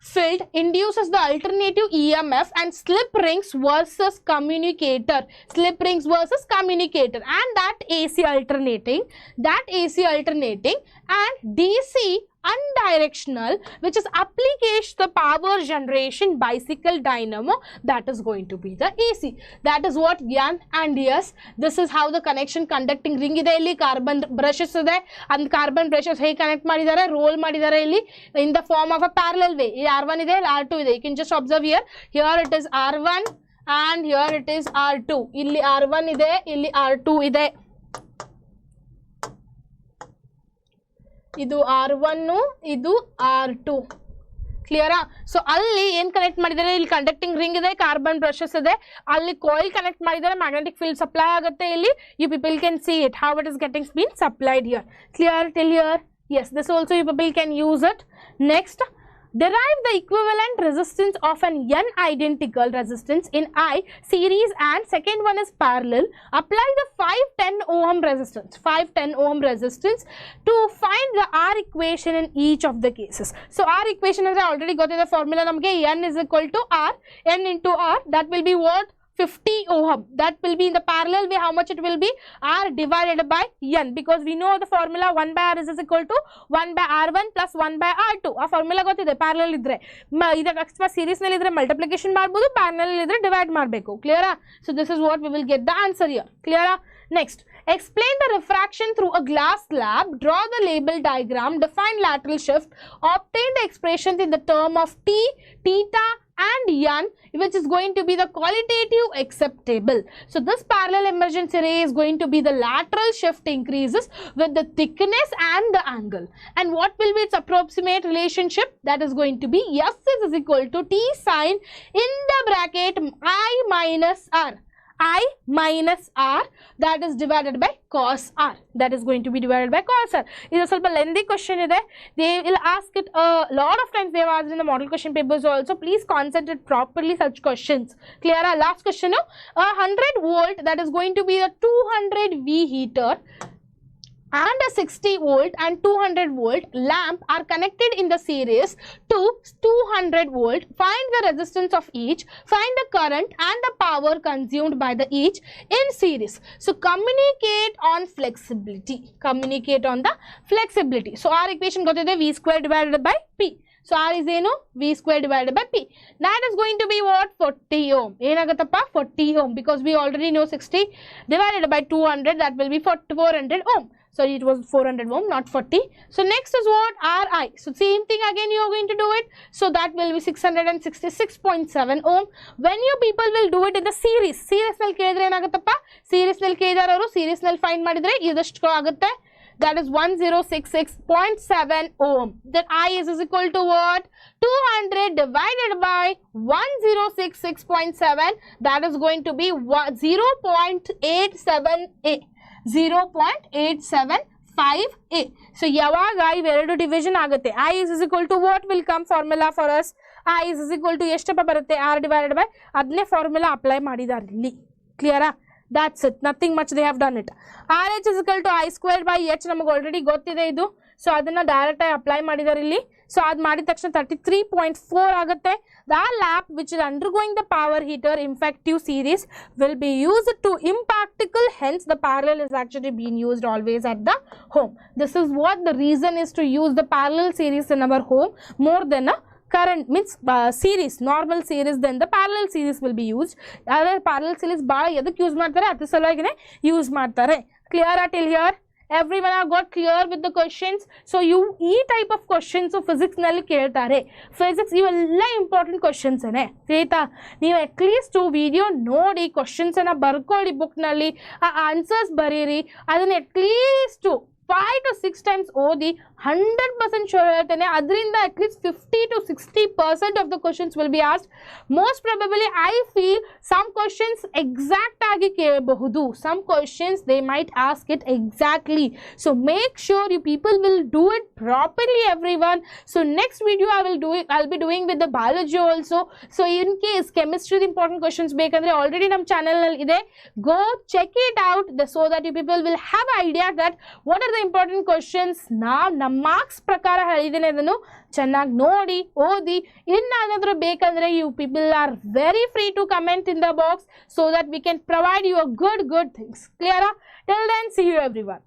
field induces the alternative EMF and slip rings versus commutator and that AC alternating and DC undirectional which is application the power generation bicycle dynamo that is going to be the AC. That is what yan and yes this is how the connection conducting ring ide illi carbon brushes ide and carbon brushes hey connect madidare roll madidare illi in the form of a parallel way. R1 ide R2 ide you can just observe here it is R1 and here it is R2 illi R1 ide illi R2 ide ಇದು R1 ಇದು R2 ಕ್ಲಿಯರಾ so ಅಲ್ಲಿ ಏನು connect ಮಾಡಿದ್ದಾರೆ ಇಲ್ಲಿ conducting ring ಇದೆ carbon brushes ಇದೆ ಅಲ್ಲಿ ಕಾಯಿಲ್ ಕನೆಕ್ಟ್ ಮಾಡಿದ್ದಾರೆ ಮ್ಯಾಗ್ನೆಟಿಕ್ ಫೀಲ್ಡ್ ಸಪ್ಲೈ ಆಗುತ್ತೆ ಇಲ್ಲಿ you people can see it how it is getting been supplied here clear till here yes this also you people can use it. Next derive the equivalent resistance of an n identical resistance in I series and second one is parallel. Apply the 510 ohm resistance to find the R equation in each of the cases. So R equation is already got the formula namge n is equal to R n into R that will be what 50 ohm that will be in the parallel way how much it will be R divided by n because we know the formula 1 by R is equal to 1 by R1 plus 1 by R2 ಆ formula ಗೊತ್ತಿದೆ parallel ಇದ್ರೆ ಇದಕ್ಕೆ ಅಕಸ್ಮಾತ್ series ನಲ್ಲಿ ಇದ್ರೆ multiplication ಮಾಡಬಹುದು parallel ಇದ್ರೆ divide ಮಾಡಬೇಕು ಕ್ಲಿಯರಾ so this is what we will get the answer here ಕ್ಲಿಯರಾ next explain the refraction through a glass slab draw the label diagram define lateral shift obtain the expressions in the term of t theta and n, which is going to be the qualitative acceptable. So this parallel emergence ray is going to be the lateral shift increases with the thickness and the angle. And what will be its approximate relationship? That is going to be S is equal to T sine in the bracket I minus R. I minus R, that is divided by cos R. That is going to be divided by cos R. This is a lengthy question. They will ask it a lot of times. They have asked in the model question papers also. Please concentrate properly such questions. Clear? Last question. 100 volt, that is going to be the 200 V heater, and a 60 volt and 200 volt lamp are connected in the series to 200 volt. Find the resistance of each, find the current and the power consumed by the each in series. So communicate on flexibility. Communicate on the flexibility. So our equation got V square divided by P. So R is V square divided by P. That is going to be what? 40 ohm. 40 ohm, because we already know 60 divided by 200, that will be 400 ohm. So it was 400 ohm, not 40. So next is what? Ri. So same thing again you are going to do it. So that will be 666.7 ohm. When you people will do it in the series. Series nal kedre enagattappa? Series nal kedararu series nal find madidre idashtu agutte. That is 1066.7 ohm. Then I is equal to what? 200 divided by 1066.7. That is going to be 0.87A. 0.875A. So yavaga iveredu division agutte. I is equal to what will come formula for us? I is equal to eshtappa barutte? R divided by adne formula apply madidare illi. Clear? That's it. Nothing much they have done it. RH is equal to I squared by H. Namagu already gottide idu. So adanna direct apply madidare illi. So ad madida takshana 33.4 agutte. The lamp which is undergoing the power heater effective series will be used to impractical, hence the parallel is actually being used always at the home. This is what the reason is to use the parallel series in our home more than a current, means series, normal series, then the parallel series will be used. Other parallel series bala edakke use ಮಾಡ್ತಾರೆ ಅದು ಸಲುವಾಗಿನೇ use ಮಾಡ್ತಾರೆ. Clear till here? Everyone have got clear with the questions. So you type of questions of physics nalli keltare. Physics iವೆಲ್ಲ important questions ane. ಆಯ್ತಾ? ನೀವು at least video ನೋಡಿ questions ಅನ್ನು ಬರ್ಕೊಳ್ಳಿ book ನಲ್ಲಿ, ಆ answers ಬರೀರಿ, ಅದನ್ನ at least 5 to 6 times ಓದಿ 100% sure ಹೇಳ್ತೇನೆ. ಅದರಿಂದ at least 50 to 60% of the questions will be asked. Most probably I feel some questions exact ಆಗಿ ಕೇಳಬಹುದು. Some questions they might ask it exactly. So make sure you people will do it properly, everyone. So next video I'll be doing with the biology also. So in case chemistry important questions ಬೇಕಂದ್ರೆ already ನಮ್ಮ channel ನಲ್ಲಿ ಇದೆ. Go check it out so that you people will have idea that what are the important questions. ನಮ್ಮ marks ಪ್ರಕಾರ ಹೇಳಿದ್ದೇನೆ, ಅದನ್ನು ಚೆನ್ನಾಗಿ ನೋಡಿ ಓದಿ. ಇನ್ನಾದರೂ ಬೇಕಂದ್ರೆ you people are very free to comment in the box so that we can provide you a good things. Clear? Till then, see you everyone.